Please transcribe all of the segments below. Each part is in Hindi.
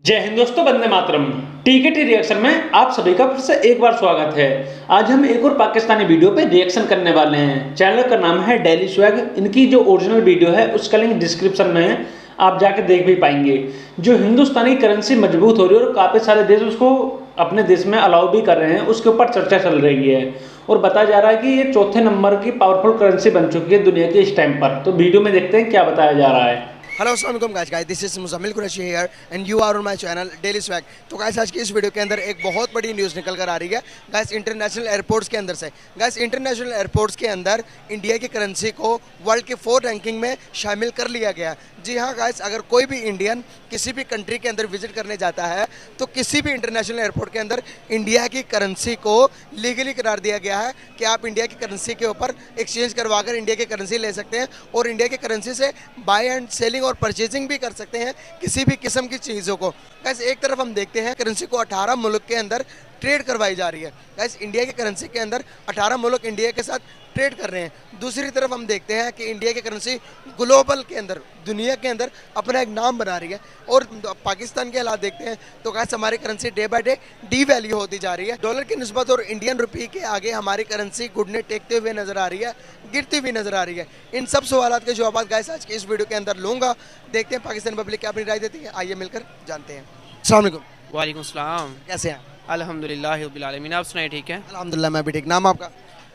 जय हिंद दोस्तों, वंदे मातरम। टीकेटी रिएक्शन में आप सभी का फिर से एक बार स्वागत है। आज हम एक और पाकिस्तानी वीडियो पे रिएक्शन करने वाले हैं। चैनल का नाम है डेली स्वैग। इनकी जो ओरिजिनल वीडियो है उसका लिंक डिस्क्रिप्शन में है, आप जाके देख भी पाएंगे। जो हिंदुस्तानी करेंसी मजबूत हो रही है और काफ़ी सारे देश उसको अपने देश में अलाउ भी कर रहे हैं, उसके ऊपर चर्चा चल रही है और बताया जा रहा है कि ये चौथे नंबर की पावरफुल करेंसी बन चुकी है दुनिया के इस टाइम पर। तो वीडियो में देखते हैं क्या बताया जा रहा है। हेलो अस्सलाम वालेकुम guys, this is Muzammil Qureshi here and you are on my channel daily swag. तो गाइस आज की इस वीडियो के अंदर एक बहुत बड़ी न्यूज़ निकल कर आ रही है गाइस इंटरनेशनल एयरपोर्ट्स के अंदर से। गाइस इंटरनेशनल एयरपोर्ट्स के अंदर इंडिया की करेंसी को वर्ल्ड के 4 रैंकिंग में शामिल कर लिया गया। जी हाँ गाइस, अगर कोई भी इंडियन किसी भी कंट्री के अंदर विजिट करने जाता है तो किसी भी इंटरनेशनल एयरपोर्ट के अंदर इंडिया की करेंसी को लीगली करार दिया गया है कि आप इंडिया की करेंसी के ऊपर एक्सचेंज करवा कर इंडिया की करेंसी ले सकते हैं और इंडिया की करेंसी से बाय एंड सेलिंग और परचेजिंग भी कर सकते हैं किसी भी किस्म की चीज़ों को। गाइस एक तरफ हम देखते हैं करेंसी को 18 मुल्क के अंदर ट्रेड करवाई जा रही है। गाइस इंडिया की करेंसी के अंदर 18 मुल्क इंडिया के साथ ट्रेड कर रहे हैं। दूसरी तरफ हम देखते हैं कि इंडिया की करेंसी ग्लोबल के अंदर, दुनिया के अंदर अपना एक नाम बना रही है। और पाकिस्तान के हालात देखते हैं तो गाइस हमारी currency day by day D value होती जा रही है। डॉलर की निस्बत और इंडियन रुपये के आगे हमारी करेंसी घुटने टेकते हुए नजर आ रही है, गिरती हुई नजर आ रही है। इन सब सवालात के जवाब गाइस आज की इस वीडियो के अंदर लूँगा। देखते हैं पाकिस्तान पब्लिक क्या अपनी राय देती है, आइए मिलकर जानते हैं। अस्सलाम वालेकुम। वालेकुम सलाम। कैसे हैं? अल्हम्दुलिल्लाह रब्बिल आलमीन। आप सुनाए ठीक है? अल्हम्दुलिल्लाह मैं भी ठीक। नाम आपका?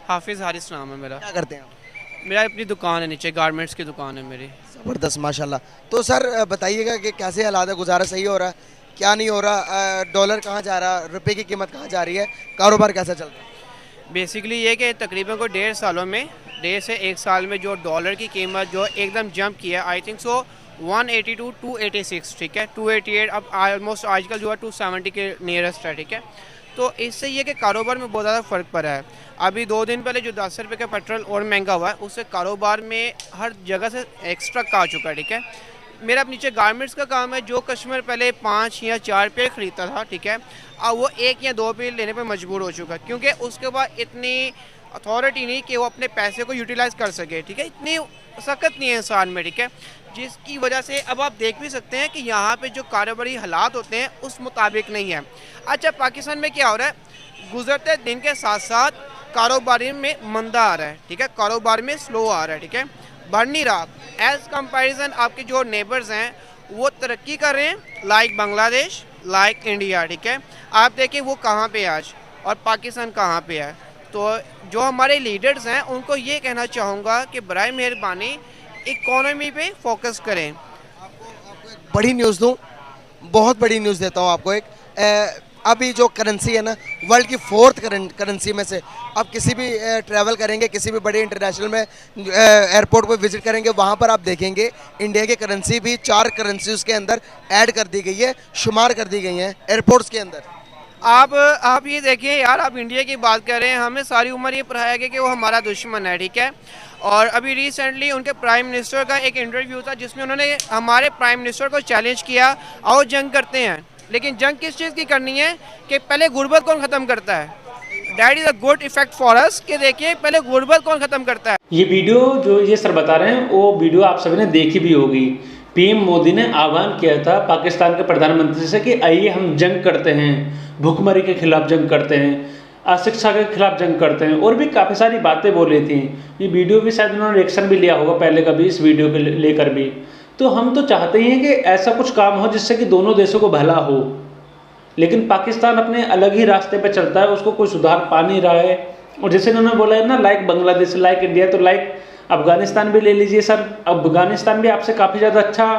हाफिज़ हारिस नाम है मेरा। क्या करते हैं आप? मेरा अपनी दुकान है, नीचे गारमेंट्स की दुकान है मेरी। ज़बरदस्त माशाल्लाह। तो सर बताइएगा कि कैसे हालात है, गुजारा सही हो रहा है, क्या नहीं हो रहा, डॉलर कहाँ जा रहा, रुपए की कीमत कहाँ जा रही है, कारोबार कैसा चल रहा है? बेसिकली ये कि तकरीबन को 1.5 सालों में, 1.5 से 1 साल में जो डॉलर की कीमत जो एकदम जंप किया, आई थिंक सो 180 टू 286, ठीक है, 288 अब ऑलमोस्ट आजकल जो है 270 के नियरेस्ट है, ठीक है। तो इससे ये कि कारोबार में बहुत ज़्यादा फ़र्क पड़ा है। अभी 2 दिन पहले जो 10 रुपये का पेट्रोल और महंगा हुआ है, उससे कारोबार में हर जगह से एक्स्ट्रा का आ चुका है, ठीक है। मेरा नीचे गारमेंट्स का काम है, जो कस्टमर पहले 5 या 4 पेड़ ख़रीदता था, ठीक है, अब वो 1 या 2 पेड़ लेने पर मजबूर हो चुका है, क्योंकि उसके बाद इतनी अथॉरिटी नहीं कि वो अपने पैसे को यूटिलाइज़ कर सके, ठीक है, इतनी सख्त नहीं है इंसान में, ठीक है, जिसकी वजह से अब आप देख भी सकते हैं कि यहाँ पे जो कारोबारी हालात होते हैं उस मुताबिक नहीं है। अच्छा, पाकिस्तान में क्या हो रहा है, गुजरते दिन के साथ साथ कारोबारी में मंदा आ रहा है, ठीक है, कारोबार में स्लो आ रहा है, ठीक है, बढ़ नहीं रहा। एज़ कंपैरिजन आपके जो नेबर्स हैं वो तरक्की कर रहे हैं, लाइक बांग्लादेश, लाइक इंडिया, ठीक है। आप देखें वो कहाँ पे आज और पाकिस्तान कहाँ पे है। तो जो हमारे लीडर्स हैं उनको ये कहना चाहूँगा कि बराए मेहरबानी इकोनॉमी पे फोकस करें। आपको एक बड़ी न्यूज़ दूँ, बहुत बड़ी न्यूज़ देता हूँ आपको एक। अभी जो करेंसी है ना, वर्ल्ड की 4th करेंसी में से आप किसी भी ट्रैवल करेंगे, किसी भी बड़े इंटरनेशनल में एयरपोर्ट पर विजिट करेंगे, वहाँ पर आप देखेंगे इंडिया की करेंसी भी 4 करेंसीज के अंदर ऐड कर दी गई है, शुमार कर दी गई हैं एयरपोर्ट्स के अंदर। आप ये देखिए यार, आप इंडिया की बात कर रहे हैं, हमें सारी उम्र ये पढ़ाया गया कि वो हमारा दुश्मन है, ठीक है। और अभी रिसेंटली उनके प्राइम मिनिस्टर का एक इंटरव्यू था जिसमें उन्होंने हमारे प्राइम मिनिस्टर को चैलेंज किया, आओ जंग करते हैं। लेकिन जंग किस चीज़ की करनी है कि पहले गुर्बत कौन ख़त्म करता है। That is a good effect for us कि देखिए पहले गुर्बत कौन ख़त्म करता है। ये वीडियो जो ये सर बता रहे हैं वो वीडियो आप सभी ने देखी भी होगी। पीएम मोदी ने आह्वान किया था पाकिस्तान के प्रधानमंत्री से कि आइए हम जंग करते हैं, भूखमरी के खिलाफ जंग करते हैं, अशिक्षा के खिलाफ जंग करते हैं, और भी काफ़ी सारी बातें बोली थी। ये वीडियो भी शायद उन्होंने रिएक्शन भी लिया होगा पहले कभी इस वीडियो के लेकर भी। तो हम तो चाहते ही हैं कि ऐसा कुछ काम हो जिससे कि दोनों देशों को भला हो, लेकिन पाकिस्तान अपने अलग ही रास्ते पे चलता है, उसको कोई सुधार पा नहीं रहा है। और जैसे उन्होंने बोला है ना, लाइक बांग्लादेश, लाइक इंडिया, तो लाइक अफगानिस्तान भी ले लीजिए सर। अफगानिस्तान भी आपसे काफ़ी ज़्यादा अच्छा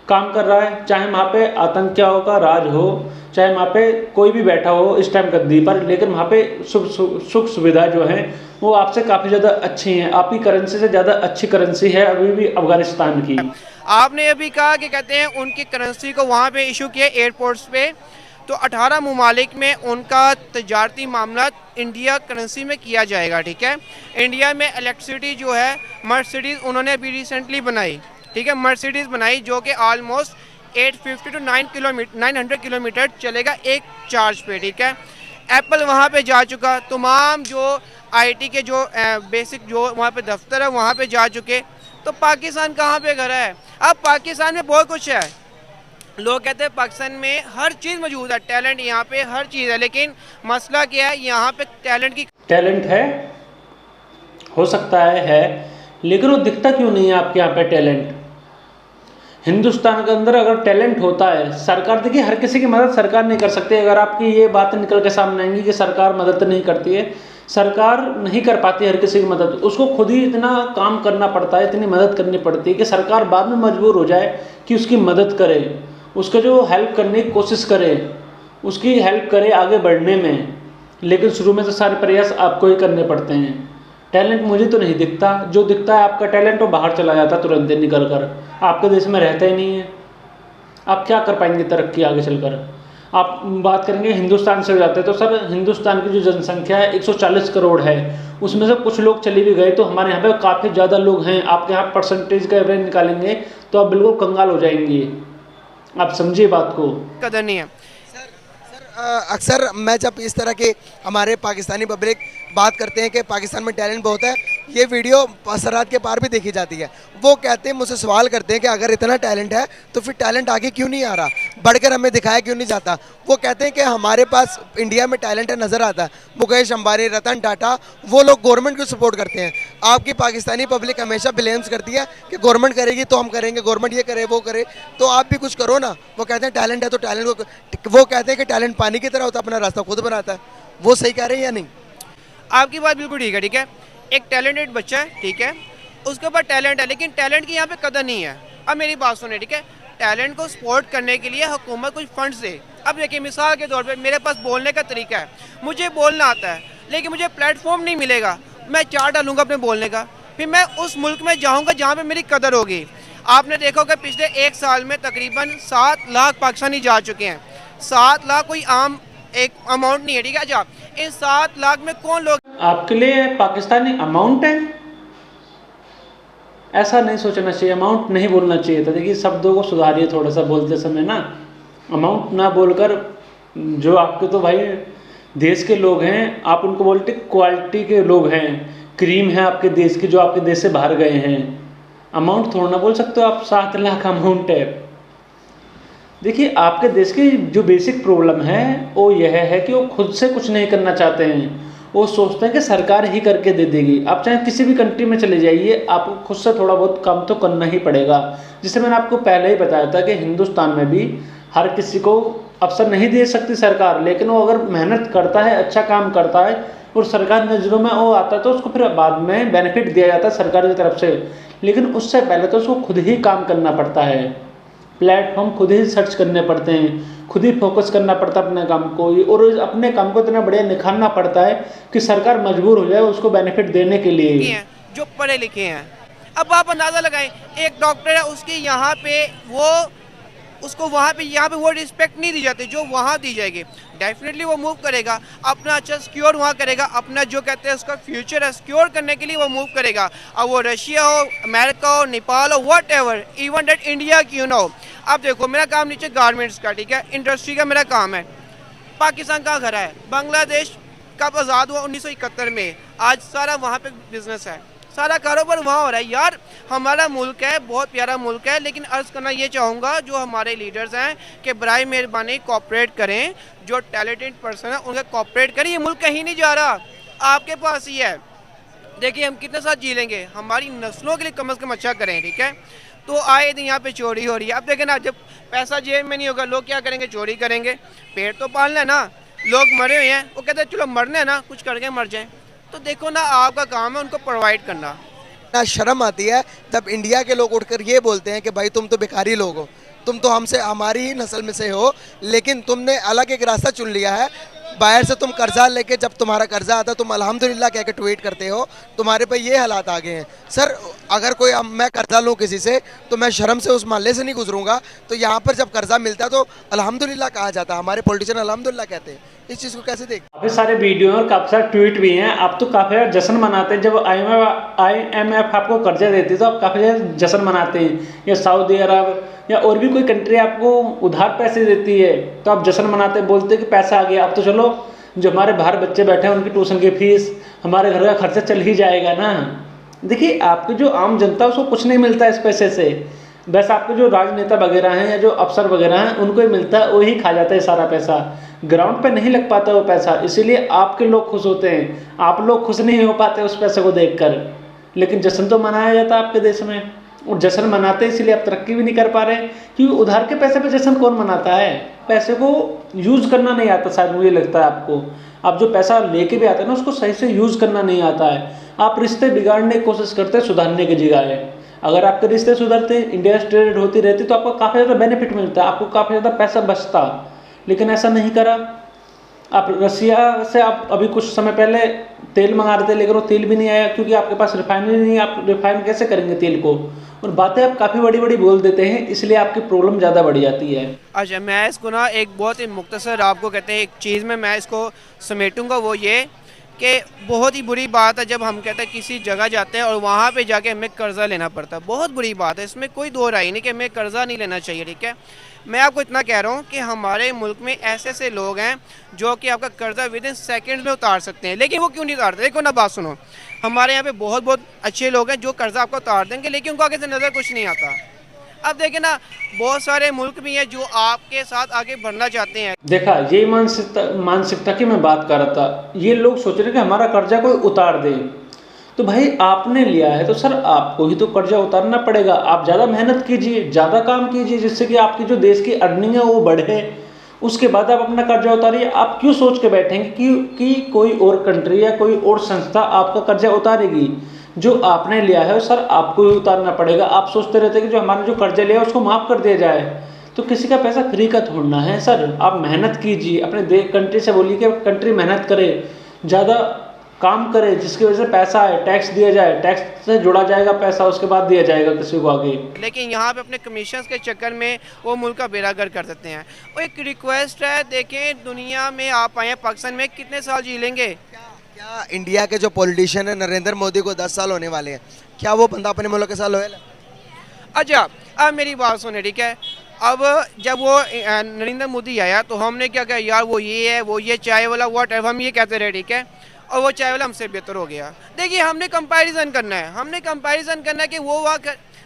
काम कर रहा है, चाहे वहाँ पे आतंकियों का राज हो, चाहे वहाँ पे कोई भी बैठा हो इस टाइम गद्दी पर, लेकिन वहाँ पे सुख सुविधा जो है वो आपसे काफ़ी ज़्यादा अच्छी हैं। आपकी करेंसी से ज़्यादा अच्छी करेंसी है अभी भी अफगानिस्तान की। आपने अभी कहा कि कहते हैं उनकी करेंसी को वहाँ पे इशू किया एयरपोर्ट्स पे, तो 18 ममालिक में उनका तजारती मामला इंडिया करेंसी में किया जाएगा, ठीक है। इंडिया में इलेक्ट्रिसिटी जो है मर्सिडीज़ उन्होंने अभी रिसेंटली बनाई, ठीक है, मर्सिडीज़ बनाई जो कि ऑलमोस्ट 850 टू 900 किलोमीटर चलेगा एक चार्ज पे, ठीक है। एप्पल वहाँ पे जा चुका, तमाम जो आईटी के जो बेसिक जो वहाँ पे दफ्तर है वहाँ पे जा चुके। तो पाकिस्तान कहाँ पे घर है? अब पाकिस्तान में बहुत कुछ है, लोग कहते हैं पाकिस्तान में हर चीज़ मौजूद है, टैलेंट यहाँ पे हर चीज़ है, लेकिन मसला क्या है, यहाँ पे टैलेंट है, हो सकता है, लेकिन वो दिखता क्यों नहीं है आपके यहाँ पे टैलेंट? हिंदुस्तान के अंदर अगर टैलेंट होता है, सरकार देखिए हर किसी की मदद सरकार नहीं कर सकती। अगर आपकी ये बात निकल के सामने आएंगी कि सरकार मदद नहीं करती है, सरकार नहीं कर पाती हर किसी की मदद, उसको खुद ही इतना काम करना पड़ता है, इतनी मदद करनी पड़ती है कि सरकार बाद में मजबूर हो जाए कि उसकी मदद करे, उसके जो हेल्प करने की कोशिश करे, उसकी हेल्प करे आगे बढ़ने में। लेकिन शुरू में तो सारे प्रयास आपको ही करने पड़ते हैं। टैलेंट मुझे तो नहीं दिखता, जो दिखता है आपका टैलेंट वो बाहर चला जाता तुरंत निकल कर, आपके देश में रहता ही नहीं है। आप क्या कर पाएंगे तरक्की आगे चलकर? आप बात करेंगे हिंदुस्तान से हो जाते हैं तो सर हिंदुस्तान की जो जनसंख्या है 140 करोड़ है, उसमें से कुछ लोग चले भी गए तो हमारे यहाँ पे काफ़ी ज़्यादा लोग हैं। आपके यहाँ परसेंटेज का एवरेज निकालेंगे तो आप बिल्कुल कंगाल हो जाएंगे। आप समझिए बात को, कदर नहीं है। अक्सर मैं जब इस तरह के हमारे पाकिस्तानी पब्लिक बात करते हैं कि पाकिस्तान में टैलेंट बहुत है, ये वीडियो सरहद के पार भी देखी जाती है। वो कहते हैं, मुझसे सवाल करते हैं कि अगर इतना टैलेंट है तो फिर टैलेंट आगे क्यों नहीं आ रहा, बढ़कर हमें दिखाया क्यों नहीं जाता। वो कहते हैं कि हमारे पास इंडिया में टैलेंट है, नज़र आता है। मुकेश अंबानी, रतन टाटा, वो लोग गवर्नमेंट को सपोर्ट करते हैं। आपकी पाकिस्तानी पब्लिक हमेशा ब्लेम्स करती है कि गवर्नमेंट करेगी तो हम करेंगे, गवर्नमेंट ये करे वो करे, तो आप भी कुछ करो ना। वो कहते हैं टैलेंट है तो टैलेंट को, वो कहते हैं कि टैलेंट पानी की तरह होता है, अपना रास्ता खुद बनाता है। वो सही कह रहे हैं या नहीं? आपकी बात बिल्कुल ठीक है, ठीक है। एक टैलेंटेड बच्चा है, ठीक है, उसके पास टैलेंट है, लेकिन टैलेंट की यहाँ पे कदर नहीं है। अब मेरी बात सुने, ठीक है, टैलेंट को सपोर्ट करने के लिए हुकूमत कुछ फंड्स दे। अब देखिए मिसाल के तौर पे मेरे पास बोलने का तरीका है, मुझे बोलना आता है, लेकिन मुझे प्लेटफॉर्म नहीं मिलेगा। मैं चार डालूंगा अपने बोलने का, फिर मैं उस मुल्क में जाऊँगा जहाँ पर मेरी कदर होगी। आपने देखा होगा पिछले 1 साल में तकरीबन 7 लाख पाकिस्तानी जा चुके हैं। 7 लाख कोई आम एक अमाउंट नहीं है, ठीक है। अच्छा, इन 7 लाख में कौन लोग आपके लिए पाकिस्तानी अमाउंट है? ऐसा नहीं सोचना चाहिए, अमाउंट नहीं बोलना चाहिए था। देखिए शब्दों को सुधारिए थोड़ा सा बोलते समय ना, अमाउंट ना बोलकर जो आपके तो भाई देश के लोग हैं, आप उनको बोलते क्वालिटी के लोग हैं, क्रीम है आपके देश की जो आपके देश से बाहर गए हैं। अमाउंट थोड़ा ना बोल सकते हो आप, 7 लाख अमाउंट है। देखिए आपके देश की जो बेसिक प्रॉब्लम है वो यह है कि वो खुद से कुछ नहीं करना चाहते हैं। वो सोचते हैं कि सरकार ही करके दे देगी। आप चाहे किसी भी कंट्री में चले जाइए, आपको खुद से थोड़ा बहुत काम तो करना ही पड़ेगा। जिससे मैंने आपको पहले ही बताया था कि हिंदुस्तान में भी हर किसी को अवसर नहीं दे सकती सरकार, लेकिन वो अगर मेहनत करता है, अच्छा काम करता है और सरकार नज़रों में वो आता है तो उसको फिर बाद में बेनिफिट दिया जाता है सरकार की तरफ से। लेकिन उससे पहले तो उसको खुद ही काम करना पड़ता है, प्लेटफॉर्म खुद ही सर्च करने पड़ते हैं, खुद ही फोकस करना पड़ता है अपने काम को, और अपने काम को इतना बढ़िया निखारना पड़ता है कि सरकार मजबूर हो जाए उसको बेनिफिट देने के लिए। जो पढ़े लिखे हैं, अब आप अंदाज़ा लगाएं, एक डॉक्टर है, उसके यहाँ पे वो उसको वहाँ पे यहाँ पे वो रिस्पेक्ट नहीं दी जाती जो वहाँ दी जाएगी। डेफिनेटली वो मूव करेगा, अपना अच्छा सिक्योर वहाँ करेगा, अपना जो कहते हैं उसका फ्यूचर है सिक्योर करने के लिए वो मूव करेगा। अब वो रशिया हो, अमेरिका हो, नेपाल हो, whatever, even that India क्यों ना हो। अब देखो मेरा काम नीचे गारमेंट्स का, ठीक है, इंडस्ट्री का मेरा काम है। पाकिस्तान का घर है, बांग्लादेश कब आज़ाद हुआ 1971 में, आज सारा वहाँ पे बिजनेस है, सारा कारोबार वहाँ हो रहा है। यार हमारा मुल्क है, बहुत प्यारा मुल्क है, लेकिन अर्ज़ करना ये चाहूँगा जो हमारे लीडर्स हैं कि बराए मेहरबानी कोऑपरेट करें, जो टैलेंटेड पर्सन है उनका कोऑपरेट करें। ये मुल्क कहीं नहीं जा रहा, आपके पास ही है। देखिए हम कितने साथ जी लेंगे, हमारी नस्लों के लिए कम से कम अच्छा करें, ठीक है। तो आए दिन यहाँ पे चोरी हो रही है। अब देखें ना, जब पैसा जेब में नहीं होगा लोग क्या करेंगे, चोरी करेंगे। पेट तो पालना है ना, लोग मरे हुए हैं, वो कहते हैं चलो मरना है ना, कुछ करके मर जाएं। तो देखो ना, आपका काम है उनको प्रोवाइड करना। ना शर्म आती है जब इंडिया के लोग उठकर ये बोलते हैं कि भाई तुम तो भिखारी लोग हो, तुम तो हमसे हमारी ही नस्ल में से हो, लेकिन तुमने अलग एक रास्ता चुन लिया है। बाहर से तुम कर्जा लेके, जब तुम्हारा कर्जा आता तुम अल्हम्दुलिल्लाह कह के ट्वीट करते हो, तुम्हारे पे ये हालात आ गए हैं। सर अगर कोई मैं कर्जा लूँ किसी से तो मैं शर्म से उस मोहल्ले से नहीं गुजरूंगा, तो यहाँ पर जब कर्जा मिलता है तो अल्हम्दुलिल्लाह कहा जाता है, हमारे पॉलिटिशियन अल्हम्दुलिल्लाह कहते हैं। इस चीज़ को कैसे देख? काफ़ी सारे वीडियो और काफ़ी सारे ट्वीट भी हैं। आप तो काफ़ी ज़्यादा जश्न मनाते हैं जब IMF आपको कर्जा देती है, तो आप काफ़ी ज़्यादा जश्न मनाते हैं। या सऊदी अरब या और भी कोई कंट्री आपको उधार पैसे देती है तो आप जश्न मनाते हैं, बोलते हैं कि पैसा आ गया। अब तो चलो जो हमारे बाहर बच्चे बैठे हैं उनकी ट्यूशन की फीस, हमारे घर का खर्चा चल ही जाएगा ना। देखिए आपकी जो आम जनता है उसको कुछ नहीं मिलता इस पैसे से। बस आपके जो राजनेता वगैरह हैं या जो अफसर वगैरह हैं उनको ही मिलता है, वही खा जाता है सारा पैसा, ग्राउंड पे नहीं लग पाता वो पैसा, इसीलिए आपके लोग खुश होते हैं, आप लोग खुश नहीं हो पाते उस पैसे को देखकर। लेकिन जश्न तो मनाया जाता है आपके देश में, और जश्न मनाते हैं इसीलिए आप तरक्की भी नहीं कर पा रहे, क्योंकि उधार के पैसे पे जश्न कौन मनाता है? पैसे को यूज़ करना नहीं आता शायद, मुझे लगता है आपको। आप जो पैसा लेके भी आते हैं ना उसको सही से यूज़ करना नहीं आता है। आप रिश्ते बिगाड़ने की कोशिश करते हैं सुधारने की जगह। अगर आपके रिश्ते सुधरते, इंडिया से ट्रेड होती रहती तो आपको काफ़ी ज़्यादा बेनिफिट मिलता, आपको काफ़ी ज़्यादा पैसा बचता, लेकिन ऐसा नहीं करा। आप रसिया से आप अभी कुछ समय पहले तेल मंगा रहे थे, लेकिन वो तेल भी नहीं आया क्योंकि आपके पास रिफाइनरी नहीं है, आप रिफाइन कैसे करेंगे तेल को? और बातें आप काफ़ी बड़ी बड़ी बोल देते हैं, इसलिए आपकी प्रॉब्लम ज़्यादा बढ़ जाती है। अच्छा, मैं इसको ना एक बहुत ही मुख्तसर आपको कहते हैं एक चीज़ में मैं इसको समेटूंगा, वो ये कि बहुत ही बुरी बात है जब हम कहते हैं किसी जगह जाते हैं और वहाँ पे जाके हमें कर्ज़ा लेना पड़ता है। बहुत बुरी बात है, इसमें कोई दो राय नहीं कि हमें कर्ज़ा नहीं लेना चाहिए, ठीक है। मैं आपको इतना कह रहा हूँ कि हमारे मुल्क में ऐसे ऐसे लोग हैं जो कि आपका कर्ज़ा विद इन सेकेंड में उतार सकते हैं, लेकिन वो क्यों नहीं उतारते? देखो ना, बात सुनो, हमारे यहाँ पे बहुत बहुत अच्छे लोग हैं जो कर्ज़ा आपको उतार देंगे, लेकिन उनको आगे से नज़र कुछ नहीं आता। अब देखें ना, बहुत सारे मुल्क भी हैं जो आपके साथ आगे बढ़ना चाहते हैं। देखा, यही मानसिकता की मैं बात कर रहा था। ये लोग सोच रहे हैं कि हमारा कर्जा कोई उतार दे, तो भाई आपने लिया है तो सर आपको ही तो कर्जा उतारना पड़ेगा। आप ज़्यादा मेहनत कीजिए, ज़्यादा काम कीजिए, जिससे कि आपकी जो देश की अर्निंग है वो बढ़े, उसके बाद आप अपना कर्जा उतारिए। आप क्यों सोच के बैठेंगे कि कोई और कंट्री या कोई और संस्था आपका कर्जा उतारेगी? जो आपने लिया है सर आपको ही उतारना पड़ेगा। आप सोचते रहते हैं कि जो हमारा जो कर्जा लिया है उसको माफ़ कर दिया जाए, तो किसी का पैसा फ्री का थोड़ना है सर। आप मेहनत कीजिए, अपने कंट्री से बोलिए कि कंट्री मेहनत करे, ज़्यादा काम करे, जिसकी वजह से पैसा आए, टैक्स दिया जाए, टैक्स से जुड़ा जाएगा पैसा, उसके बाद दिया जाएगा किसी को आगे। लेकिन यहाँ पे अपने कमीशन के चक्कर में वो मुल्क का बेड़ागर्क कर देते हैं। और एक रिक्वेस्ट है, देखें दुनिया में आप आए हैं, पाकिस्तान में कितने साल जी लेंगे? क्या इंडिया के जो पॉलिटिशियन है नरेंद्र मोदी को 10 साल होने वाले हैं, क्या वो बंदा अपने मुल्क के साथ लोयल है? अच्छा, अब मेरी बात सुने, ठीक है। अब जब वो नरेंद्र मोदी आया तो हमने क्या कहा, यार वो ये है, वो ये चाय वाला, व्हाट हम ये कहते रहे, ठीक है। और वो चाय वाला हमसे बेहतर हो गया। देखिए, हमने कंपैरिजन करना है, हमने कंपैरिजन करना है कि वो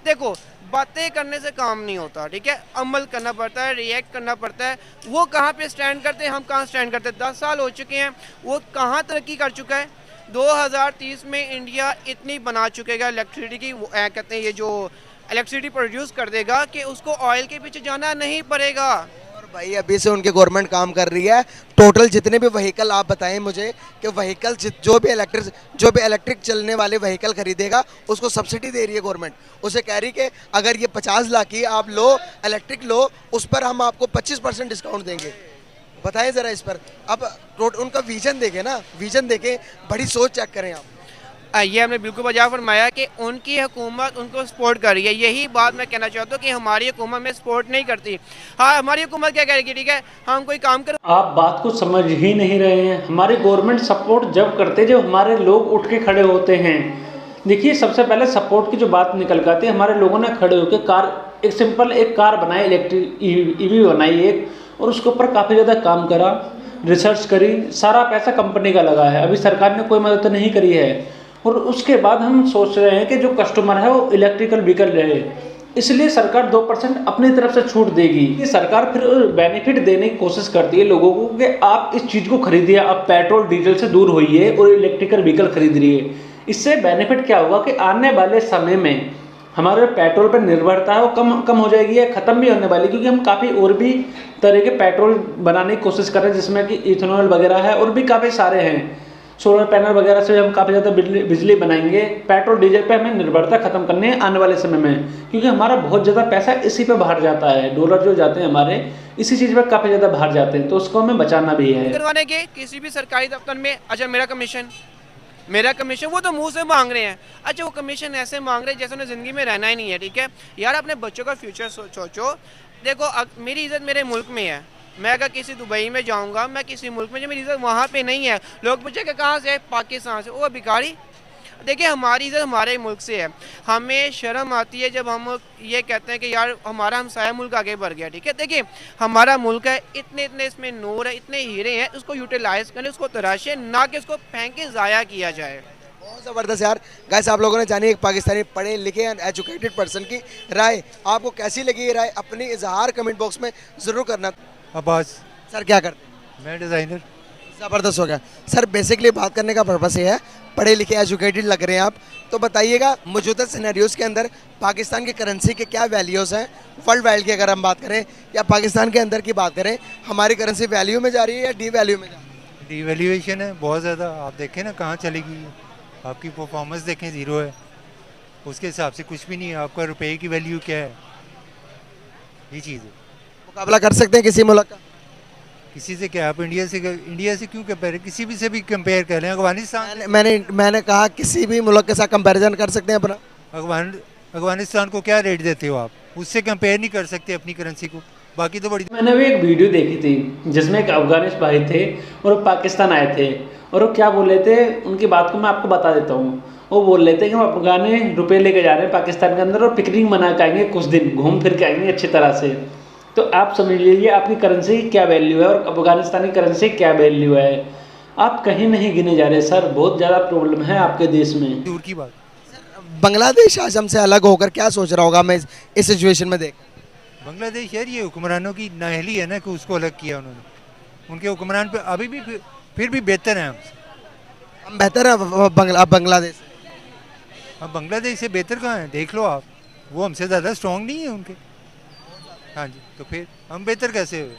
देखो, बातें करने से काम नहीं होता, ठीक है, अमल करना पड़ता है, रिएक्ट करना पड़ता है। वो कहाँ पे स्टैंड करते हैं, हम कहाँ स्टैंड करते हैं? 10 साल हो चुके हैं, वो कहाँ तरक्की कर चुका है? 2030 में इंडिया इतनी बना चुकेगा इलेक्ट्रिसिटी की, कहते हैं ये जो इलेक्ट्रिसिटी प्रोड्यूस कर देगा कि उसको ऑयल के पीछे जाना नहीं पड़ेगा। और भाई अभी से उनकी गवर्नमेंट काम कर रही है। टोटल जितने भी व्हीकल आप बताएं मुझे कि व्हीकल जो भी इलेक्ट्रिक चलने वाले व्हीकल खरीदेगा उसको सब्सिडी दे रही है गवर्नमेंट। उसे कह रही कि अगर ये 50 लाख की आप लो, इलेक्ट्रिक लो, उस पर हम आपको 25% डिस्काउंट देंगे। बताएं ज़रा इस पर। अब उनका विजन देखें ना, विजन देखें, बड़ी सोच चेक करें आप। ये हमने बिल्कुल वजह फरमाया कि उनकी हुकूमत उनको सपोर्ट कर रही है। यही बात मैं कहना चाहता हूँ कि हमारी हुकूमत में सपोर्ट नहीं करती। हाँ, हमारी हुकूमत क्या करेगी, ठीक है, हम कोई काम कर। आप बात को समझ ही नहीं रहे हैं। हमारी गवर्नमेंट सपोर्ट जब करते जब हमारे लोग उठ के खड़े होते हैं। देखिए, सबसे पहले सपोर्ट की जो बात निकल के आती है, हमारे लोगों ने खड़े होकर कार, एक सिंपल एक कार बनाई, इलेक्ट्रिक ईवी बनाई एक, और उसके ऊपर काफ़ी ज़्यादा काम करा, रिसर्च करी, सारा पैसा कंपनी का लगा है। अभी सरकार ने कोई मदद नहीं करी है। और उसके बाद हम सोच रहे हैं कि जो कस्टमर है वो इलेक्ट्रिकल व्हीकल रहे, इसलिए सरकार 2% अपनी तरफ से छूट देगी। कि सरकार फिर बेनिफिट देने की कोशिश करती है लोगों को कि आप इस चीज़ को खरीदिए, आप पेट्रोल डीजल से दूर होइए और इलेक्ट्रिकल व्हीकल खरीद रहिए। इससे बेनिफिट क्या होगा कि आने वाले समय में हमारे पेट्रोल पर निर्भरता है वो कम हो जाएगी या ख़त्म भी होने वाली, क्योंकि हम काफ़ी और भी तरह के पेट्रोल बनाने की कोशिश कर रहे हैं, जिसमें कि इथेनॉल वगैरह है और भी काफ़ी सारे हैं। सोलर पैनल वगैरह से हम काफ़ी ज़्यादा बिजली बनाएंगे। पेट्रोल डीजल पे हमें निर्भरता खत्म करनी है आने वाले समय में, क्योंकि हमारा बहुत ज़्यादा पैसा इसी पे बाहर जाता है। डॉलर जो जाते हैं हमारे इसी चीज़ पे काफ़ी ज़्यादा बाहर जाते हैं, तो उसको हमें बचाना भी है। करवाने के किसी भी सरकारी दफ्तर में, अच्छा मेरा कमीशन, वो तो मुंह से मांग रहे हैं। अच्छा, वो कमीशन ऐसे मांग रहे हैं जैसे उन्हें ज़िंदगी में रहना ही नहीं है, ठीक है। यार, अपने बच्चों का फ्यूचर सोचो। देखो, मेरी इज़्ज़त मेरे मुल्क में है। मैं अगर किसी दुबई में जाऊंगा, मैं किसी मुल्क में, जो मेरी इज़्ज़त वहाँ पे नहीं है, लोग पूछेंगे कहाँ से है, पाकिस्तान से, वो भिखारी। देखिए, हमारी इज़्ज़त हमारे मुल्क से है। हमें शर्म आती है जब हम ये कहते हैं कि यार हमारा हमसाया मुल्क आगे बढ़ गया, ठीक है। देखिए, हमारा मुल्क है, इतने इसमें नूर है, इतने हीरे हैं, उसको यूटिलाइज करें, उसको तराशें, ना कि उसको फेंक के ज़ाया किया जाए। बहुत ज़बरदस्त यार। गाइस आप लोगों ने जानी एक पाकिस्तानी पढ़े लिखे एंड एजुकेटेड पर्सन की राय, आपको कैसी लगी ये राय अपनी इजहार कमेंट बॉक्स में ज़रूर करना। अब्बास। सर क्या करते हैं? मैं डिज़ाइनर। ज़बरदस्त हो गया सर। बेसिकली बात करने का पर्पस ये है, पढ़े लिखे एजुकेटेड लग रहे हैं आप, तो बताइएगा मौजूदा सिनेरियोज़ के अंदर पाकिस्तान की करेंसी के क्या वैल्यूज़ हैं वर्ल्ड वाइड की अगर हम बात करें, या पाकिस्तान के अंदर की बात करें, हमारी करेंसी वैल्यू में जा रही है या डी वैल्यू में जा रही है? डिवैल्यूएशन है बहुत ज़्यादा, आप देखें ना कहाँ चलेगी, आपकी परफॉर्मेंस देखें ज़ीरो है, उसके हिसाब से कुछ भी नहीं है। आपका रुपए की वैल्यू क्या है, ये चीज़ है। मुकाबला कर सकते हैं किसी मुल्क का? किसी से क्या, आप इंडिया से क्यों कंपेयर, किसी भी से भी कंपेयर कर लें। अफगानिस्तान मैंने कहा किसी भी मुल्क के साथ कंपैरिजन कर सकते हैं अपना। अफगानिस्तान को क्या रेट देते हो आप, उससे कंपेयर नहीं कर सकते अपनी करेंसी को। बाकी तो बड़ी मैंने भी एक वीडियो देखी थी जिसमें एक अफगानिस्तान भाई थे और वो पाकिस्तान आए थे, और वो क्या बोल रहे थे, उनकी बात को मैं आपको बता देता हूँ। वो बोल रहे थे कि हम अफगानी रुपए लेके जा रहे हैं पाकिस्तान के अंदर और पिकनिक मना के आएंगे, कुछ दिन घूम फिर के आएंगे अच्छी तरह से। तो आप समझ लीजिए आपकी करेंसी की क्या वैल्यू है और अफगानिस्तान की करेंसी क्या वैल्यू है। आप कहीं नहीं गिने जा रहे सर, बहुत ज़्यादा प्रॉब्लम है आपके देश में। दूर की बात। बांग्लादेश आज हमसे अलग होकर क्या सोच रहा होगा मैं इस सिचुएशन में देख? बांग्लादेश यार, ये हुक्मरानों की नाअहली है ना कि उसको अलग किया उन्होंने। उनके हुक्मरान पे अभी भी फिर भी बेहतर हैं हमसे। हम बेहतर है बांग्लादेश से? हम बांग्लादेश से बेहतर कहाँ हैं, देख लो आप, वो हमसे ज़्यादा स्ट्रॉन्ग नहीं है उनके। हाँ जी, तो फिर हम बेहतर कैसे हुए?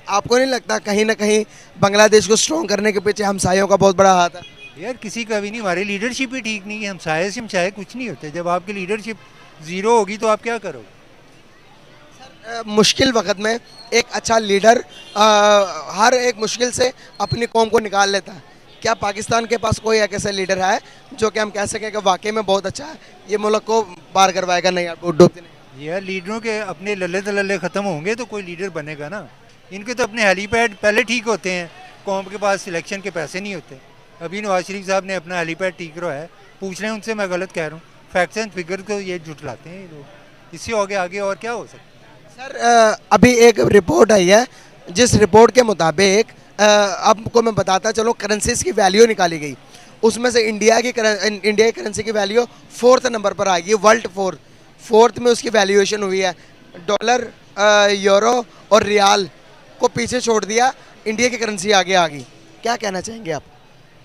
आपको नहीं लगता कहीं ना कहीं बांग्लादेश को स्ट्रॉन्ग करने के पीछे हमसायों का बहुत बड़ा हाथ है? यार किसी का भी नहीं, हमारी लीडरशिप ही ठीक नहीं है। हम चाहे कुछ नहीं होते। जब आपकी लीडरशिप ज़ीरो होगी तो आप क्या करोगे? मुश्किल वक्त में एक अच्छा लीडर हर एक मुश्किल से अपनी कौम को निकाल लेता है। क्या पाकिस्तान के पास कोई एक ऐसा लीडर है जो कि हम कह सकें कि वाकई में बहुत अच्छा है, ये मुल्क को पार करवाएगा? नहीं, आपको डूबते नहीं? यार लीडरों के अपने लल्ले दलल्ले ख़त्म होंगे तो कोई लीडर बनेगा ना। इनके तो अपने हेलीपैड पहले ठीक होते हैं, कौम के पास सिलेक्शन के पैसे नहीं होते। अभी नवाज शरीफ साहब ने अपना हेलीपैड ठीक करवाया है, पूछ लें उनसे, मैं गलत कह रहा हूँ? फैक्ट्स एंड फिगर को ये जुटलाते हैं ये लोग, इससे आगे और क्या हो सकता है? सर अभी एक रिपोर्ट आई है जिस रिपोर्ट के मुताबिक आपको मैं बताता चलो करेंसीज की वैल्यू निकाली गई, उसमें से इंडिया की करेंसी की वैल्यू 4th नंबर पर आएगी, वर्ल्ड 4th में उसकी वैल्यूएशन हुई है। डॉलर, यूरो और रियाल को पीछे छोड़ दिया, इंडिया की करेंसी आगे आ गई। क्या कहना चाहेंगे आप,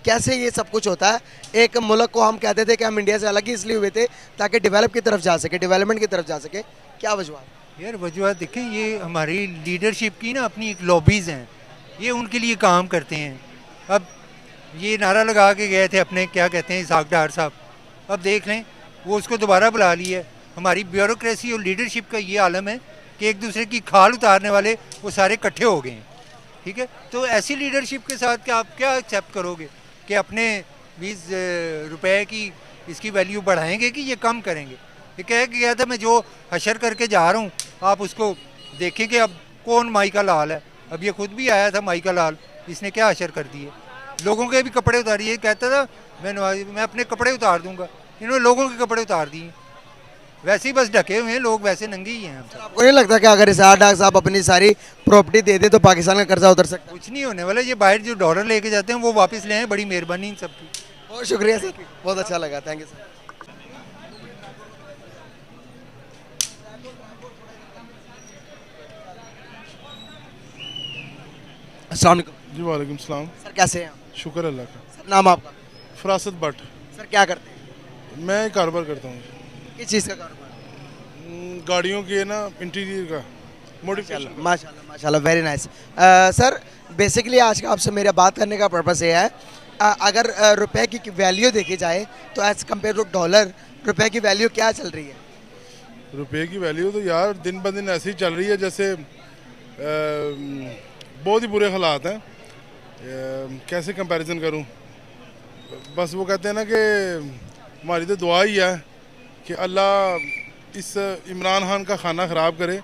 कैसे ये सब कुछ होता है? एक मुल्क को हम कहते थे कि हम इंडिया से अलग ही इसलिए हुए थे ताकि डेवलप की तरफ जा सके, डेवलपमेंट की तरफ जा सके, क्या वजूहत? यार वजूहत देखें, ये हमारी लीडरशिप की ना अपनी एक लॉबीज़ हैं, ये उनके लिए काम करते हैं। अब ये नारा लगा के गए थे अपने, क्या कहते हैं, इसाक डार साहब, अब देख लें वो उसको दोबारा बुला लिए। हमारी ब्यूरोक्रेसी और लीडरशिप का ये आलम है कि एक दूसरे की खाल उतारने वाले वो सारे इकट्ठे हो गए हैं। ठीक है, तो ऐसी लीडरशिप के साथ क्या आप क्या एक्सेप्ट करोगे कि अपने 20 रुपए की इसकी वैल्यू बढ़ाएंगे कि ये कम करेंगे? ये कह के गया था मैं जो हशर करके जा रहा हूँ, आप उसको देखें कि अब कौन माई का लाल है। अब ये खुद भी आया था माई का लाल, इसने क्या हशर कर दिए, लोगों के भी कपड़े उतारिए। कहता था मैं अपने कपड़े उतार दूंगा, इन्होंने लोगों के कपड़े उतार दिए। वैसे ही बस ढके हुए हैं लोग, वैसे नंगे ही हैं हमसे। आपको नहीं लगता कि अगर इसाक डार साहब अपनी सारी प्रॉपर्टी दे दे तो पाकिस्तान का कर्जा उतर सकता है? कुछ नहीं होने वाला, ये बाहर जो डॉलर लेके जाते हैं वो वापस ले आए, बड़ी मेहरबानी इन सबकी। बहुत शुक्रिया सर, बहुत अच्छा लगा, थैंक यू सर। अस्सलाम वालेकुम। जी वालेकुम सलाम। सर कैसे हैं आप? शुक्र अल्लाह का। सर नाम आपका? फरासत भट्ट। सर क्या करते हैं? मैं कारोबार करता हूँ, किस चीज़ का कारोबार? गाड़ियों के ना इंटीरियर का मॉडिफिकेशन। माशाल्लाह माशाल्लाह, वेरी नाइस। सर बेसिकली आज का आपसे मेरा बात करने का पर्पस ये है, अगर रुपए की वैल्यू देखी जाए तो एज़ कम्पेयर टू डॉलर रुपए की वैल्यू क्या चल रही है? रुपए की वैल्यू तो यार दिन ब दिन ऐसी ही चल रही है जैसे बहुत ही बुरे हालात हैं। कैसे कंपैरिजन करूं, बस वो कहते हैं ना कि हमारी तो दुआ ही है कि अल्लाह इस इमरान खान का खाना ख़राब करे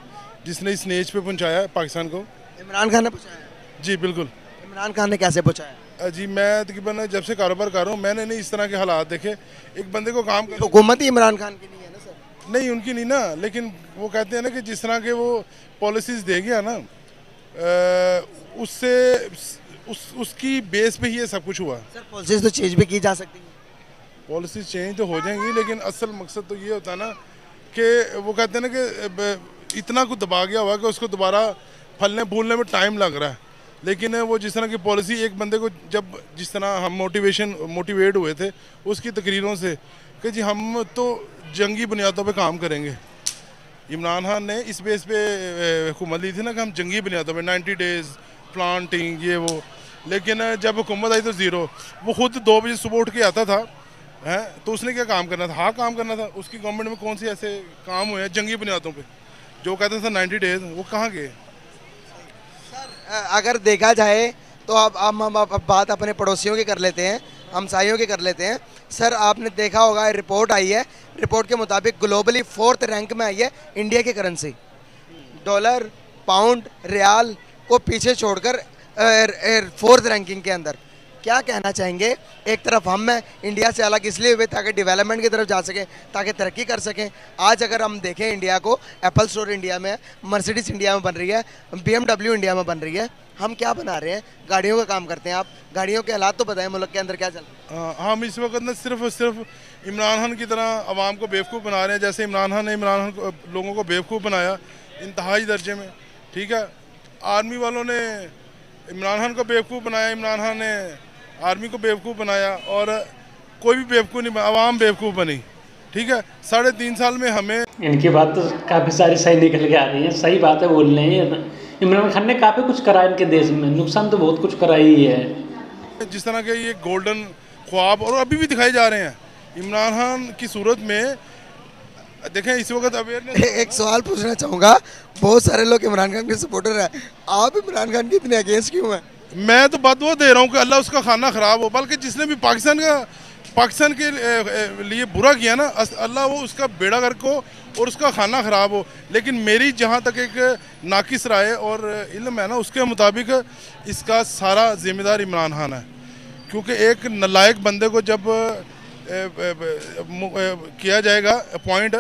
जिसने इस नेज पे पहुंचाया है पाकिस्तान को। इमरान खान ने पहुँचाया? जी बिल्कुल। इमरान खान ने कैसे पहुँचाया? जी मैं तकरीबन जब से कारोबार कर रहा हूँ मैंने नहीं इस तरह के हालात देखे। एक बंदे को काम कर, हुकूमत ही इमरान खान की नहीं है ना सर? नहीं उनकी नहीं ना, लेकिन वो कहते हैं ना कि जिस तरह के वो पॉलिसीज़ दे गया ना, उससे उसकी बेस पे ही ये सब कुछ हुआ। सर पॉलिसीज तो चेंज भी की जा सकती है। पॉलिसी चेंज तो हो जाएंगी, लेकिन असल मकसद तो ये होता है ना कि वो कहते हैं ना कि इतना कुछ दबा गया हुआ कि उसको दोबारा फलने फूलने में टाइम लग रहा है। लेकिन वो जिस तरह की पॉलिसी एक बंदे को जब जिस तरह हम मोटिवेट हुए थे उसकी तकरीरों से कि जी हम तो जंगी बुनियादों पे काम करेंगे। इमरान खान ने इस बेस पे हुकूमत ली थी ना कि हम जंगी बुनियादों पे 90 डेज़ प्लांटिंग ये वो, लेकिन जब हुकूमत आई तो ज़ीरो। वो खुद 2 बजे सुबह उठ के आता था हैं, तो उसने क्या काम करना था? हाँ काम करना था। उसकी गवर्नमेंट में कौन से ऐसे काम हुए हैं जंगी बुनियादों पे? जो कहते थे 90 डेज़, वो कहाँ गए? अगर देखा जाए तो हम बात अपने पड़ोसियों की कर लेते हैं, हमसाइयों की कर लेते हैं। सर आपने देखा होगा रिपोर्ट आई है, रिपोर्ट के मुताबिक ग्लोबली 4th रैंक में आई है इंडिया की करेंसी। डॉलर, पाउंड, रियाल को पीछे छोड़कर 4th रैंकिंग के अंदर। क्या कहना चाहेंगे? एक तरफ हम हैं इंडिया से अलग इसलिए हुए ताकि डेवलपमेंट की तरफ जा सकें, ताकि तरक्की कर सकें। आज अगर हम देखें इंडिया को, एप्पल स्टोर इंडिया में है, मर्सिडीज इंडिया में बन रही है, BMW इंडिया में बन रही है। हम क्या बना रहे हैं? गाड़ियों का काम करते हैं। आप गाड़ियों के हालात तो बताएं मुल्क के अंदर क्या चल रहा है। हम इस वक्त ना सिर्फ इमरान खान की तरह आवाम को बेवकूफ़ बना रहे हैं। जैसे इमरान खान ने लोगों को बेवकूफ़ बनाया इंतहाई दर्जे में, ठीक है। आर्मी वालों ने इमरान खान को बेवकूफ़ बनाया, इमरान खान ने आर्मी को बेवकूफ़ बनाया, और कोई भी बेवकूफ़ नहीं, आवाम बेवकूफ़ बनी, ठीक है। 3.5 साल में हमें इनकी बात तो काफ़ी सारी सही निकल के आ रही है, सही बात है बोल रहे हैं। इमरान खान ने काफ़ी कुछ करा इनके देश में, नुकसान तो बहुत कुछ करा ही है। जिस तरह के ये गोल्डन ख्वाब और अभी भी दिखाए जा रहे हैं इमरान खान की सूरत में। देखें इस वक्त अवेयरनेस। एक सवाल पूछना चाहूँगा, बहुत सारे लोग इमरान खान के सपोर्टर हैं, आप इमरान खान के इतने अगेंस्ट क्यों हैं? मैं तो बदुआ दे रहा हूँ कि अल्लाह उसका खाना ख़राब हो, बल्कि जिसने भी पाकिस्तान के लिए बुरा किया ना, अल्लाह वो उसका बेड़ा गर्क हो और उसका खाना ख़राब हो। लेकिन मेरी जहाँ तक एक नाकिस राय और इल्म है ना, उसके मुताबिक इसका सारा ज़िम्मेदार इमरान खान है। क्योंकि एक नालायक बंदे को जब किया जाएगा अपॉइंट,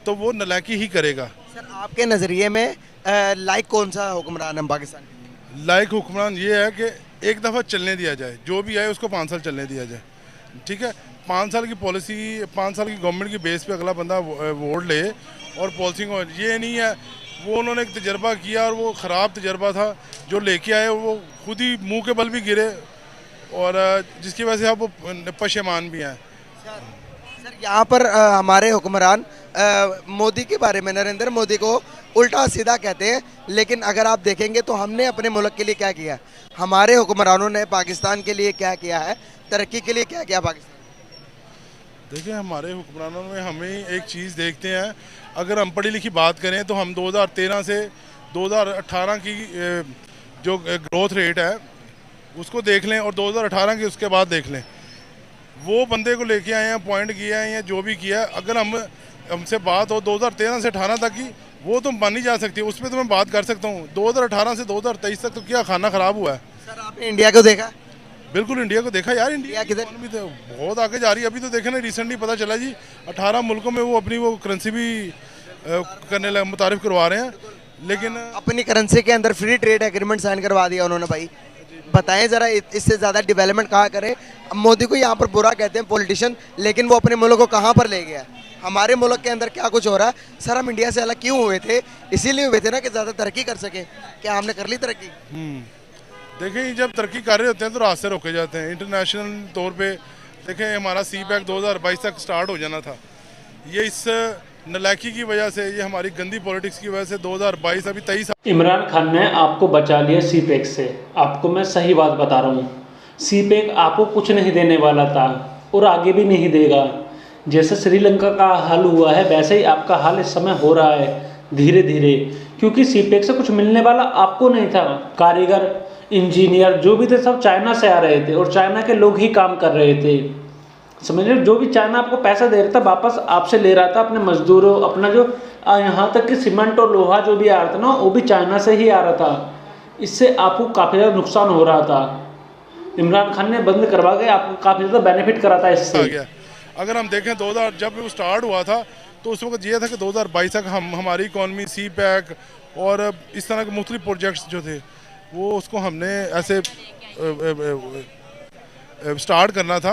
तो वो नालायकी ही करेगा। सर आपके नज़रिए में लाइक कौन सा हुक्मरान है पाकिस्तान? लाइक हुक्मरान ये है कि एक दफ़ा चलने दिया जाए, जो भी आए उसको 5 साल चलने दिया जाए, ठीक है। 5 साल की पॉलिसी, 5 साल की गवर्नमेंट की बेस पे अगला बंदा वोट ले और पॉलिसी को, ये नहीं है वो उन्होंने एक तजर्बा किया और वो ख़राब तजर्बा था जो लेके आए, वो खुद ही मुंह के बल भी गिरे और जिसकी वजह से अब वो पशेमान भी हैं। सर यहाँ पर हमारे हुक्मरान मोदी के बारे में, नरेंद्र मोदी को उल्टा सीधा कहते हैं, लेकिन अगर आप देखेंगे तो हमने अपने मुल्क के लिए क्या किया, हमारे हुक्मरानों ने पाकिस्तान के लिए क्या किया है, तरक्की के लिए क्या किया पाकिस्तान? देखिए हमारे हुक्मरानों में हमें एक चीज़ देखते हैं, अगर हम पढ़ी लिखी बात करें तो हम 2013 से 2018 की जो ग्रोथ रेट है उसको देख लें और 2018 की उसके बाद देख लें। वो बंदे को लेके आए हैं, पॉइंट किया है या जो भी किया है, अगर हमसे बात हो 2013 से 18 तक की, वो तो मानी जा सकती है, उस पर तो मैं बात कर सकता हूँ। 2018 से 2023 तक तो क्या खाना ख़राब हुआ है। सर आपने इंडिया को देखा? बिल्कुल इंडिया को देखा यार। इंडिया किधर इकॉनमी तो बहुत आगे जा रही है। अभी तो देखे ना, रिसेंटली पता चला जी 18 मुल्कों में वो अपनी वो करेंसी भी करने लगे, मुतारिफ करवा रहे हैं। लेकिन अपनी करेंसी के अंदर फ्री ट्रेड एग्रीमेंट साइन करवा दिया उन्होंने। भाई बताएं ज़रा, इससे ज़्यादा डेवलपमेंट कहाँ करें? मोदी को यहाँ पर बुरा कहते हैं पॉलिटिशियन, लेकिन वो अपने मुल्क को कहाँ पर ले गया? हमारे मुल्क के अंदर क्या कुछ हो रहा है? सर हम इंडिया से अलग क्यों हुए थे? इसीलिए हुए थे ना कि ज़्यादा तरक्की कर सकें। क्या हमने कर ली तरक्की? देखें जब तरक्की कर रहे होते हैं तो रास्ते रोके जाते हैं। इंटरनेशनल तौर पे देखें हमारा CPEC 2022 तक स्टार्ट हो जाना था, ये इस नलायकी की वजह से, ये हमारी गंदी पॉलिटिक्स की वजह से 2022 अभी 23। इमरान खान ने आपको बचा लिया CPEC से। आपको मैं सही बात बता रहा हूँ, CPEC आपको कुछ नहीं देने वाला था और आगे भी नहीं देगा। जैसे श्रीलंका का हाल हुआ है वैसे ही आपका हाल इस समय हो रहा है धीरे धीरे, क्योंकि CPEC से कुछ मिलने वाला आपको नहीं था। कारीगर, इंजीनियर जो भी थे सब चाइना से आ रहे थे और चाइना के लोग ही काम कर रहे थे, समझ रहे हो। जो भी चाइना आपको पैसा दे रहा था वापस आपसे ले रहा था, अपने मजदूरों, अपना जो यहाँ तक कि सीमेंट और लोहा जो भी आ रहा था ना, वो भी चाइना से ही आ रहा था। इससे आपको काफ़ी ज़्यादा नुकसान हो रहा था। इमरान खान ने बंद करवा के आपको काफ़ी ज़्यादा बेनिफिट करा था इससे। अगर हम देखें 2000 जब वो स्टार्ट हुआ था तो उस वक्त ये था कि 2022 तक हमारी इकॉनमी CPEC और इस तरह के मुख्तलिफ प्रोजेक्ट्स जो थे वो उसको हमने ऐसे स्टार्ट करना था,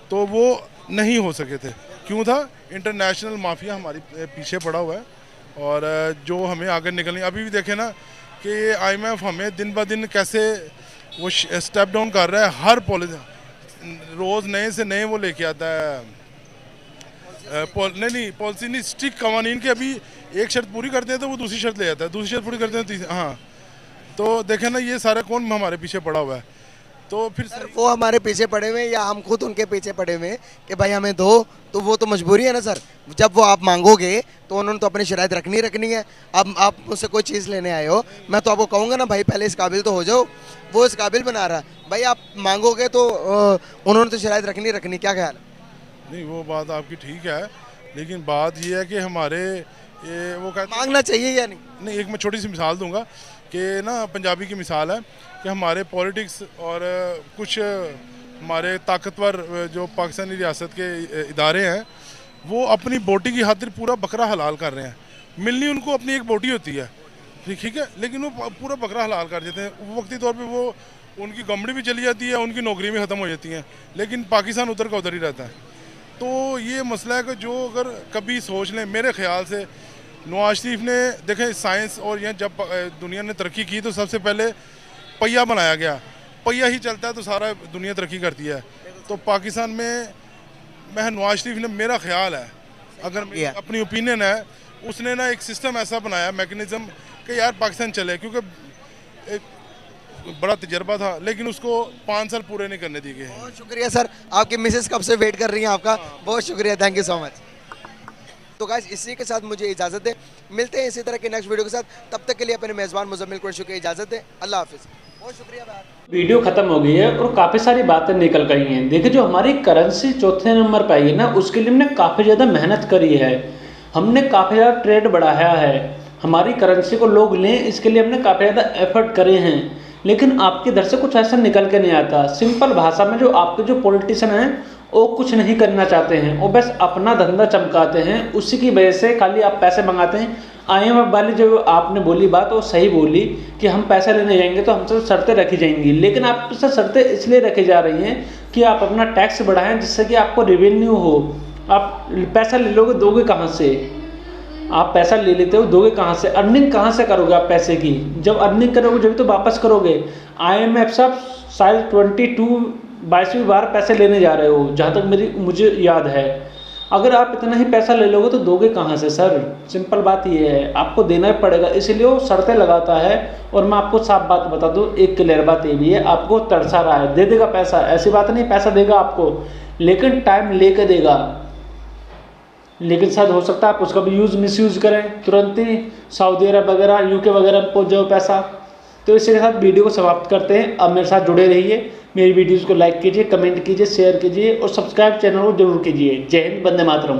तो वो नहीं हो सके थे। क्यों था? इंटरनेशनल माफिया हमारी पीछे पड़ा हुआ है और जो हमें आगे निकलनी, अभी भी देखें ना कि IMF हमें दिन ब दिन कैसे वो स्टेप डाउन कर रहा है। हर पॉलिसी रोज़ नए से नए वो लेके आता है, नहीं पॉलिसी नहीं, स्ट्रिक्ट कवानीन के। अभी एक शर्त पूरी करते हैं तो वो दूसरी शर्त ले आता है, दूसरी शर्त पूरी करते हैं तीसरी। हाँ, तो देखें ना, ये सारा कौन हमारे पीछे पड़ा हुआ है। तो फिर सर वो हमारे पीछे पड़े हुए हैं या हम खुद उनके पीछे पड़े हुए हैं कि भाई हमें दो, तो वो तो मजबूरी है ना सर। जब वो आप मांगोगे तो उन्होंने तो अपनी शराइत रखनी है। अब आप मुझसे कोई चीज़ लेने आए हो, मैं तो आपको कहूँगा ना भाई पहले इस काबिल तो हो जाओ। वो इस काबिल बना रहा है भाई, आप मांगोगे तो उन्होंने तो शराइत रखनी। क्या ख्याल है? नहीं, वो बात आपकी ठीक है, लेकिन बात ये है कि हमारे ये वो कहते मांगना चाहिए या नहीं? नहीं, एक मैं छोटी सी मिसाल दूंगा कि ना, पंजाबी की मिसाल है कि हमारे पॉलिटिक्स और कुछ हमारे ताकतवर जो पाकिस्तानी रियासत के इदारे हैं, वो अपनी बोटी की खातिर पूरा बकरा हलाल कर रहे हैं। मिलनी उनको अपनी एक बोटी होती है, ठीक है, लेकिन वो पूरा बकरा हलाल कर देते हैं। वक्ती तौर पे वो उनकी गमड़ी भी चली जाती है, उनकी नौकरी भी ख़त्म हो जाती है, लेकिन पाकिस्तान उधर का उधर ही रहता है। तो ये मसला है कि जो अगर कभी सोच लें, मेरे ख्याल से नवाज शरीफ ने, देखें साइंस और यह जब दुनिया ने तरक्की की तो सबसे पहले पहिया बनाया गया, पहिया ही चलता है तो सारा दुनिया तरक्की करती है। तो पाकिस्तान में मैं नवाज शरीफ ने, मेरा ख्याल है, अगर अपनी ओपिनियन है, उसने ना एक सिस्टम ऐसा बनाया, मैकेनिज़्म कि यार पाकिस्तान चले, क्योंकि एक बड़ा तजर्बा था, लेकिन उसको 5 साल पूरे नहीं करने दिए गए। बहुत शुक्रिया सर, आपकी मिसेस कब से वेट कर रही हैं आपका। बहुत शुक्रिया, थैंक यू सो मच। तो गाइस इसी के साथ मुझे इजाज़त है, मिलते हैं इसी तरह की नेक्स्ट वीडियो के साथ। तब तक के लिए अपने मेज़बान मुज़म्मिल कुरैशी को इजाज़त है। अल्लाह हाफिज़। बहुत शुक्रिया भाई। वीडियो ख़त्म हो गई है और काफ़ी सारी बातें निकल गई हैं। देखिए, जो हमारी करेंसी चौथे नंबर पर आई है ना, उसके लिए हमने काफ़ी ज़्यादा मेहनत करी है, हमने काफ़ी ज़्यादा ट्रेड बढ़ाया है, हमारी करेंसी को लोग लें इसके लिए हमने काफ़ी ज़्यादा एफर्ट करे हैं। लेकिन आपके इधर से कुछ ऐसा निकल के नहीं आता। सिंपल भाषा में जो आपके जो पॉलिटिशियन हैं वो कुछ नहीं करना चाहते हैं, वो बस अपना धंधा चमकाते हैं, उसी की वजह से खाली आप पैसे मंगाते हैं। IMF वाली जो आपने बोली बात वो सही बोली कि हम पैसा लेने जाएंगे तो हमसे शर्तें रखी जाएंगी, लेकिन आपसे शर्तें इसलिए रखी जा रही हैं कि आप अपना टैक्स बढ़ाएं जिससे कि आपको रेवेन्यू हो। आप पैसा ले लोगे, दोगे कहाँ से? आप पैसा ले लेते हो, दोगे कहाँ से? अर्निंग कहाँ से करोगे आप पैसे की? जब अर्निंग करोगे जब तो वापस करोगे। IMF साहब शायद 22वीं बार पैसे लेने जा रहे हो, जहाँ तक मुझे याद है। अगर आप इतना ही पैसा ले लोगे तो दोगे कहाँ से सर? सिंपल बात ये है, आपको देना ही पड़ेगा, इसीलिए वो शर्तें लगाता है। और मैं आपको साफ बात बता दूँ, एक क्लियर बात ये भी है, आपको तरसा रहा है, दे देगा पैसा, ऐसी बात नहीं, पैसा देगा आपको, लेकिन टाइम लेके देगा। लेकिन शायद हो सकता है आप उसका भी मिसयूज़ करें, तुरंत ही सऊदी अरब वगैरह UK वगैरह में पहुँच जाओ पैसा। तो इसी के साथ वीडियो को समाप्त करते हैं। अब मेरे साथ जुड़े रहिए, मेरी वीडियोज़ को लाइक कीजिए, कमेंट कीजिए, शेयर कीजिए और सब्सक्राइब चैनल को जरूर कीजिए। जय हिंद, वंदे मातरम।